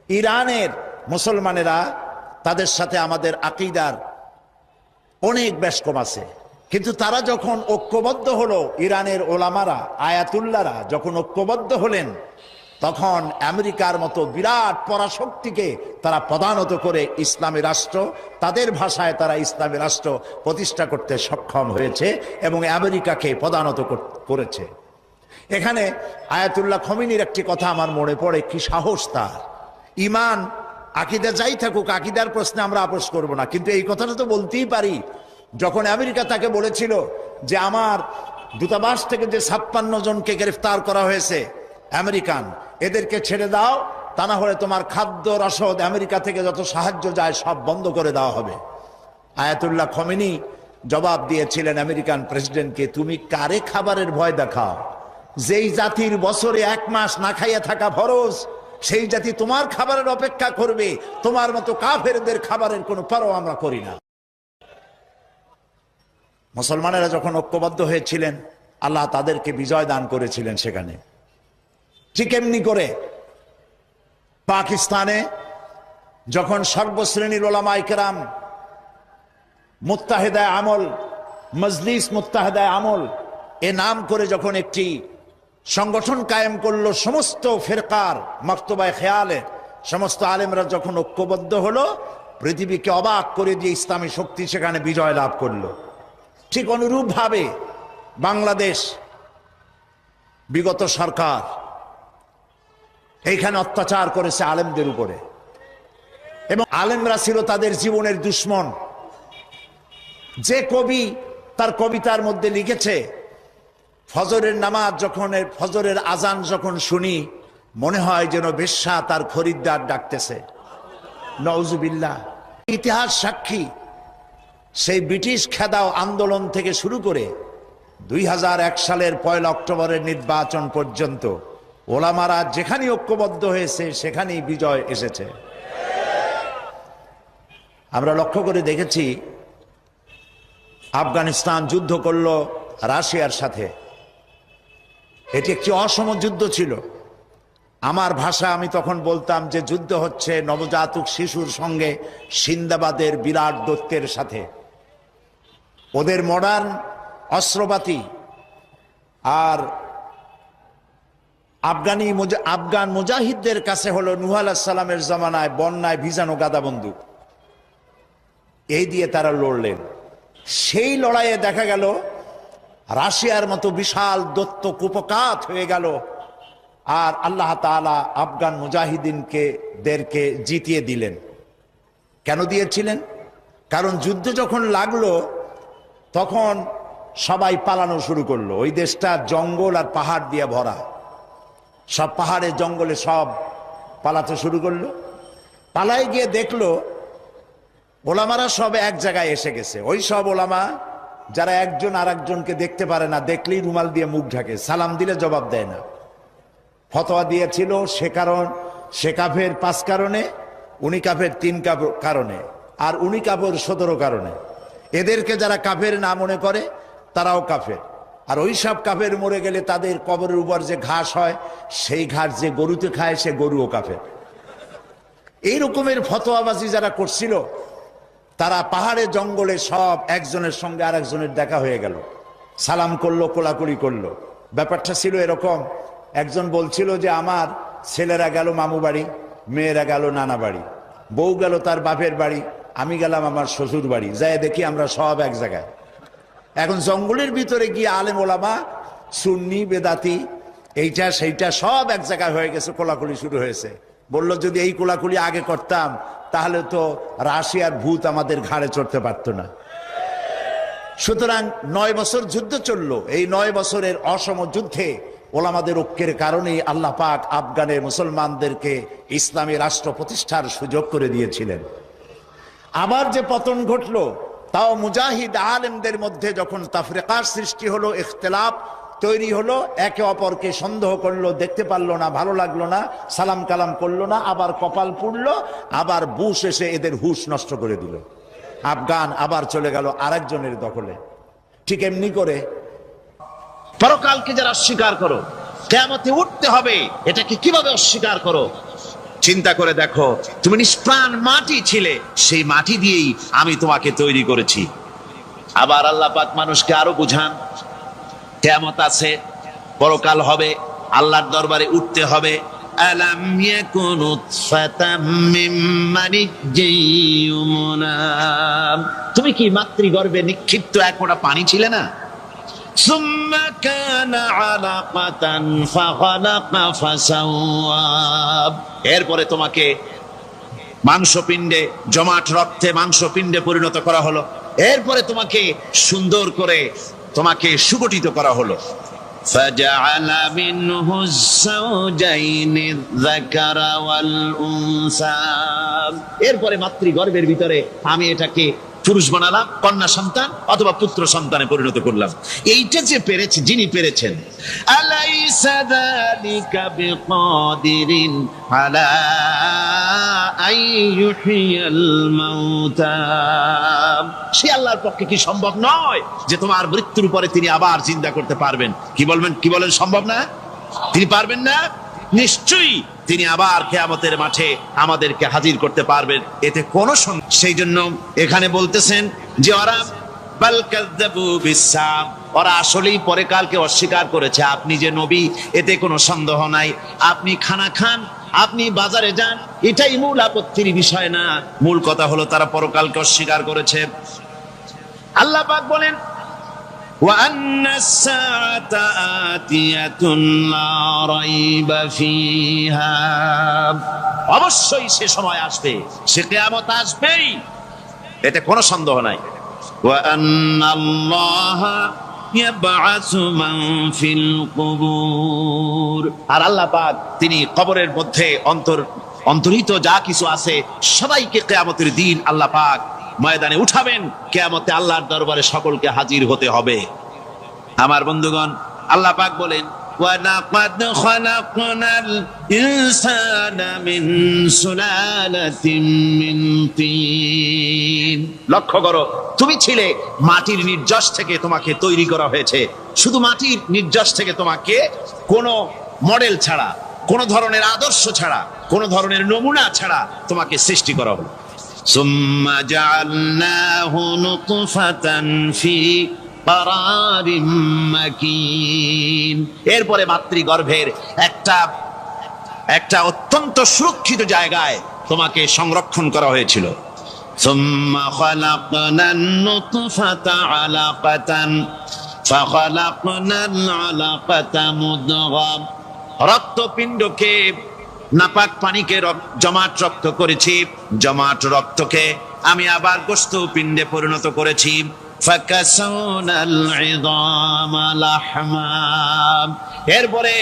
ইরানের মুসলমানেরা, তাদের সাথে আমাদের আকীদার অনেক বেশকম আছে, কিন্তু তারা যখন ঐক্যবদ্ধ হলো, ইরানের ওলামারা, আয়াতুল্লাহরা যখন ঐক্যবদ্ধ হলেন, তখন আমেরিকার মতো বিরাট পরাশক্তিকে তারা পদানত করে ইসলামী রাষ্ট্র, তাদের ভাষায় তারা ইসলামী রাষ্ট্র প্রতিষ্ঠা করতে সক্ষম হয়েছে এবং আমেরিকাকে পদানত করেছে। এখানে আয়াতুল্লাহ খমিনীর একটি কথা আমার মনে পড়ে, কি সাহস তার! ইমান আকীদা যাই থাকুক, আকীদার প্রশ্নে আমরা আপোষ করব না, কিন্তু এই কথাটা তো বলতেই পারি। যখন আমেরিকা তাকে বলেছিল যে আমার দূতাবাস থেকে যে 56 জনকে গ্রেফতার করা হয়েছে আমেরিকান, এদেরকে ছেড়ে দাও, তা না হলে তোমার খাদ্য রসদ আমেরিকা থেকে যত সাহায্য যায় সব বন্ধ করে দেওয়া হবে। আয়াতুল্লাহ খমেনি জবাব দিয়েছিলেন আমেরিকান প্রেসিডেন্টকে, তুমি কারে খাবারের ভয় দেখাও? যেই জাতির বছরে 1 মাস না খাইয়া থাকা ফরজ, সেই জাতি তোমার খাবারের অপেক্ষা করবে? তোমার মতো কাফেরদের খাবারের কোনো পরোয়া আমরা করি না। মুসলমানেরা যখন ঐক্যবদ্ধ হয়েছিলেন, আল্লাহ তাদেরকে বিজয় দান করেছিলেন সেখানে। ঠিক এমনি করে পাকিস্তানে যখন সর্বশ্রেণীর ওলামায়ে কেরাম মুত্তাহিদায়ে আমল, মজলিস মুত্তাহিদায়ে আমল এ নাম করে যখন একটি সংগঠন কায়েম করলো, সমস্ত ফিরকার মক্তবায়ে খেয়ালে সমস্ত আলেমরা যখন ঐক্যবদ্ধ হলো, পৃথিবীকে অবাক করে দিয়ে ইসলামী শক্তি সেখানে বিজয় লাভ করলো। ঠিক অনুরূপভাবে বাংলাদেশ বিগত সরকার এইখানে অত্যাচার করেছে আলেমদের উপরে, এবং আলেমরা ছিল তাদের জীবনের দুশ্মন। যে কবি তার কবিতার মধ্যে লিখেছে, ফজরের নামাজ যখন, ফজরের আজান যখন শুনি, মনে হয় যেন বেশ্যা তার খরিদ্দার ডাকতেছে। নওজুবিল্লাহ। ইতিহাস সাক্ষী, সেই ব্রিটিশ খেদাও আন্দোলন থেকে শুরু করে 2001 সালের 1 অক্টোবরের নির্বাচন পর্যন্ত ওলামারা যেখানেই ঐক্যবদ্ধ হয়েছে সেখানেই বিজয় এসেছে। আমরা লক্ষ্য করে দেখেছি, আফগানিস্তান যুদ্ধ করলো রাশিয়ার সাথে। এটি একটি অসম যুদ্ধ ছিল। আমার ভাষা, আমি তখন বলতাম যে যুদ্ধ হচ্ছে নবজাতক শিশুর সঙ্গে সিন্দাবাদের বিরাট দৈত্যের সাথে। ওদের মডার্ন অস্ত্রপাতি আর আফগান মুজাহিদদের কাছে হলো নূহ আলাইহিস সালামের জামানায় বন্যায় ভিজানো গাদা বন্দুক। এই দিয়ে তারা লড়লেন। সেই লড়াইয়ে দেখা গেল রাশিয়ার মতো বিশাল দৈত্য কুপকাত হয়ে গেল, আর আল্লাহ তাআলা আফগান মুজাহিদিনদেরকে জিতিয়ে দিলেন। কেন দিয়েছিলেন? কারণ যুদ্ধ যখন লাগলো তখন সবাই পালানো শুরু করলো। ওই দেশটা জঙ্গল আর পাহাড় দিয়ে ভরা, সব পাহাড়ে জঙ্গলে সব পালাতে শুরু করলো। পালায় গিয়ে দেখলো ওলামারা সব এক জায়গায় এসে গেছে। ওই সব ওলামা যারা একজন আর একজনকে দেখতে পারে না, দেখলেই রুমাল দিয়ে মুখ ঢাকে, সালাম দিলে জবাব দেয় না। ফতোয়া দিয়েছিল সে কাফের 5 কারণে, উনি কাফের 3 কারণে, আর উনি কাফের 17 কারণে। এদেরকে যারা কাফের না মনে করে তারাও কাফের। আর ওই সব কাফের মরে গেলে তাদের কবরের উপর যে ঘাস হয়, সেই ঘাস যে গরুতে খায় সে গরুও কাফের। এই রকমের ফতোয়াবাজি যারা করছিল, তারা পাহাড়ে জঙ্গলে সব একজনের সঙ্গে আর একজনের দেখা হয়ে গেল, সালাম করলো, কোলাকুলি করলো। ব্যাপারটা ছিল এরকম, একজন বলছিল যে আমার ছেলেরা গেল মামু বাড়ি, মেয়েরা গেল নানা বাড়ি, বউ গেল তার বাপের বাড়ি, আমি গেলাম আমার শ্বশুর বাড়ি, যাই দেখি আমরা সব এক জায়গায়। এখন জঙ্গলের ভিতরে গিয়ে আলেম ওলামা, সুন্নি বেদাতি, এইটা সেইটা সব এক জায়গায় হয়ে গেছে, কোলাকুলি শুরু হয়েছে। বলল যদি এই কোলাকুলি আগে করতাম তাহলে তো রাশিয়ার ভূত আমাদের ঘাড়ে চড়তে পারতো না। সুতরাং 9 বছর যুদ্ধ চললো। এই 9 বছরের অসম যুদ্ধে ওলামাদের ঐক্যের কারণেই আল্লাহ পাক আফগানের মুসলমানদেরকে ইসলামী রাষ্ট্র প্রতিষ্ঠার সুযোগ করে দিয়েছিলেন। আবার যে পতন ঘটলো, তাও মুজাহিদ আলেমদের মধ্যে যখন তাফরিকার সৃষ্টি হলো, ইখতিলাফ তৈরি হলো, একে অপরকে সন্দেহ করলো, দেখতে পারলো না, ভালো লাগলো না, সালাম কালাম করলো না, আবার কপাল পুড়লো, আবার বুশ এসে এদের হুশ নষ্ট করে দিল। আফগান আবার চলে গেল আরেকজনের দখলে। ঠিক এমনি করে পরকালকে যারা অস্বীকার করো, কিয়ামতে উঠতে হবে, এটাকে কিভাবে অস্বীকার করো? চিন্তা করে দেখো, তুমি নিষ্প্রাণ মাটি ছিলে, সেই মাটি দিয়েই আমি তোমাকে তৈরি করেছি। আবার আল্লাহ পাক মানুষকে আরো বুঝান, কিয়ামত আছে, পরকাল হবে, আল্লাহর দরবারে উঠতে হবে। আলাম ইয়াকুন উতফাতাম মিন মানিজ্জিন ইউমনা, তুমি কি মাতৃগর্ভে নিক্ষিপ্ত এক ফোঁটা পানি ছিলে না? সুম্মা কানা আলাকাতান ফাখালাকা ফাসাওয়া, এরপরে তোমাকে মাংসপিণ্ডে, জমাট রক্তে মাংসপিণ্ডে পরিণত করা হলো, এরপরে তোমাকে সুন্দর করে তোমাকে সুগঠিত করা হলো। فجعل منه الزوجين الذكر والأنثى, এরপরে মাতৃগর্ভের ভিতরে আমি এটাকে পুরুষ বানালাম, কন্যা সন্তান অথবা পুত্র সন্তানে পরিণত করলাম। এইটা যে পেরেছে, যিনি পেরেছেন, আলাইসা যালিকা বিকাদিরিন আলা আইয়ুহিয়াল মাউতা, সে আল্লাহর পক্ষে কি সম্ভব নয় যে তোমার মৃত্যুর পরে তিনি আবার জিন্দা করতে পারবেন? কি বলবেন, কি বলেন, সম্ভব না? তিনি পারবেন না? নিশ্চয়ই তিনি আবার কিয়ামতের মাঠে আমাদেরকে হাজির করতে পারবেন, এতে কোনো সন্দেহ। সেই জন্য এখানে বলতেছেন যে ওরা বাল কাযযাবু বিসসাম, ওরা আসলেই পরকালকে অস্বীকার করেছে। আপনি যে নবী, এতে কোনো সন্দেহ নাই। আপনি খানা খান, আপনি বাজারে যান, এটাই মূল আপত্তির বিষয় না। মূল কথা হলো তারা পরকালকে অস্বীকার করেছে। আল্লাহ পাক বলেন, وأن الساعة آتية لا ريب فيها, অবশ্যই সে সময় আসবে, সে কিয়ামত আসবেই, এতে কোনো সন্দেহ নাই। وأن الله يبعث من في القبور, আর আল্লাহ পাক তিনি কবরের মধ্যে অন্তর্হিত যা কিছু আছে সবাইকে কিয়ামতের দিন আল্লাহ পাক ময়দানে উঠাবেন। কিয়ামতে আল্লাহর দরবারে সকলকে হাজির হতে হবে। আমার বন্ধুগণ, আল্লাহ পাক বলেন, ওয়ালাকাদ খালাকনাল ইনসানা মিন সুলালাতিন মিন তিন, লক্ষ্য করো, তুমি ছিলে মাটির নির্যাস থেকে তোমাকে তৈরি করা হয়েছে। শুধু মাটির নির্যাস থেকে তোমাকে কোনো মডেল ছাড়া, কোনো ধরনের আদর্শ ছাড়া, কোনো ধরনের নমুনা ছাড়া তোমাকে সৃষ্টি করা হলো। সুম্মা জাআলনাহু নুতফাতান ফি কারারিম মাকিন, এরপরে মাতৃগর্ভের একটা অত্যন্ত সুরক্ষিত জায়গায় তোমাকে সংরক্ষণ করা হয়েছিল। সুম্মা খালাকনান নুতফাতা আলাকাতান ফাখালাকনাল আলাকাতা মুদগা, রক্তপিণ্ডকে, নাপাক পানিকে জমাট রক্ত করেছি, জমাট রক্তকে আমি আবার গোশত পিণ্ডে পরিণত করেছি। ফাকাসাউনাল ইযামা লাহমা, এরপরে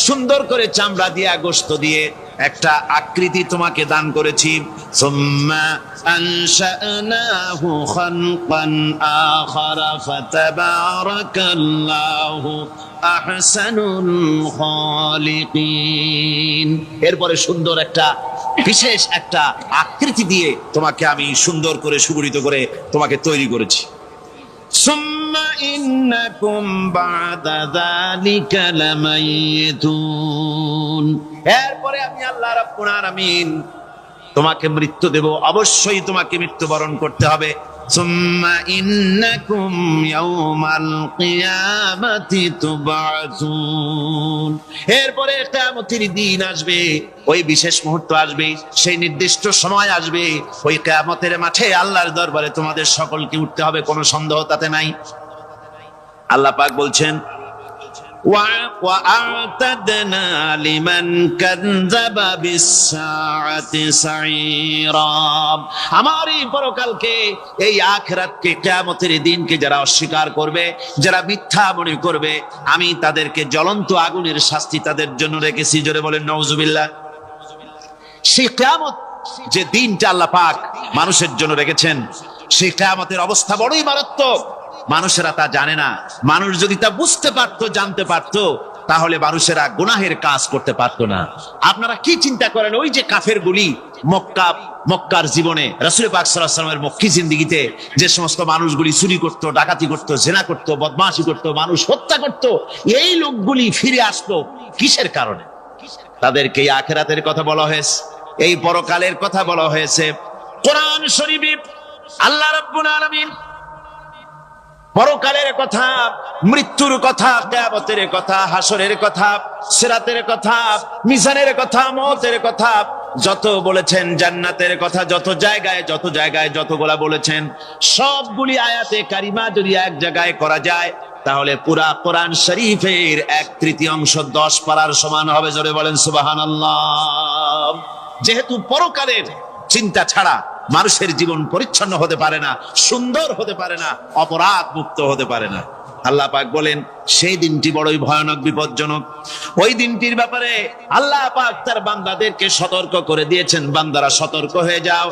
সুন্দর করে চামড়া দিয়া, গোশত দিয়ে একটা আকৃতি তোমাকে দান করেছি। সুম্মা আনশানাহু খালকান আখারা ফাতাবারাকাল্লাহু আহসানুল খালিকিন, এরপরে সুন্দর একটা বিশেষ একটা আকৃতি দিয়ে তোমাকে আমি সুন্দর করে সুগঠিত করে তোমাকে তৈরি করেছি। সুম্মা ইন্নাকুম বা'দা যালিকা লামাইতুন, এরপরে আমি আল্লাহ রাব্বুল আলামিন তোমাকে মৃত্যু দেব, অবশ্যই তোমাকে মৃত্যুবরণ করতে হবে। সুম্মা ইন্নাকুম ইয়াউমাল কিয়ামাতি তুবআসুন, এরপরে কিয়ামতের দিন আসবে, ওই বিশেষ মুহূর্ত আসবে, সেই নির্দিষ্ট সময় আসবে, ওই কিয়ামতের মাঠে আল্লাহর দরবারে তোমাদের সকলকে উঠতে হবে, কোনো সন্দেহ তাতে নাই। আল্লাহ পাক বলছেন, وَأَعْتَدْنَا لِمَنْ كَذَّبَ بِالسَّاعَةِ سَعِيرًا, আমার এই পরকালকে, এই আখিরাতকে, কিয়ামতের দিনকে যারা অস্বীকার করবে, যারা মিথ্যা মনে করবে, আমি তাদেরকে জ্বলন্ত আগুনের শাস্তি তাদের জন্য রেখেছি। জোরে বলেন নাউজুবিল্লাহ। সেই কিয়ামত যে দিনটা আল্লাহ পাক মানুষের জন্য রেখেছেন, সেই কিয়ামতের অবস্থা বড়ই মারাত্মক। মানুষেরা তা জানে না। মানুষ যদি তা বুঝতে পারতো, জানতে পারতো, তাহলে মানুষেরা গুনাহের কাজ করতে পারতো না। আপনারা কি চিন্তা করেন, ওই যে কাফেরগুলি মক্কার জীবনে, রাসূল পাক সাল্লাল্লাহু আলাইহি ওয়াসাল্লামের মক্কি জিন্দেগিতে যে সমস্ত মানুষগুলি চুরি করতো, ডাকাতি করতো, জিনা করতো, বদমাশি করতো, মানুষ হত্যা করতো, এই লোকগুলি ফিরে আসতো কিসের কারণে? তাদেরকে আখিরাতের কথা বলা হয়েছে। এই পরকালের কথা বলা হয়েছে কোরআন শরীফে। আল্লাহ রাব্বুল আলামিন পরকালের কথা, মৃত্যুর কথা, কিয়ামতের কথা, হাসরের কথা, সিরাতের কথা, মিজানের কথা, মওতের কথা যত বলেছেন, জান্নাতের কথা যত জায়গায় যতগুলা বলেছেন, সবগুলি আয়াতে কারিমা যদি এক জায়গায় করা যায় তাহলে পুরা কোরআন শরীফের 1/3 10 পারার সমান হবে। জোরে বলেন সুবহানাল্লাহ। যেহেতু পরকালের চিন্তা ছাড়া মানুষের জীবন পরিচ্ছন্ন হতে পারে না, সুন্দর হতে পারে না, অপরাধ মুক্ত হতে পারে না। আল্লাহ পাক বলেন সেই দিনটি বড়ই ভয়ানক, বিপজ্জনক। ওই দিনটির ব্যাপারে আল্লাহ পাক তার বান্দাদেরকে সতর্ক করে দিয়েছেন, বান্দারা সতর্ক হয়ে যাও।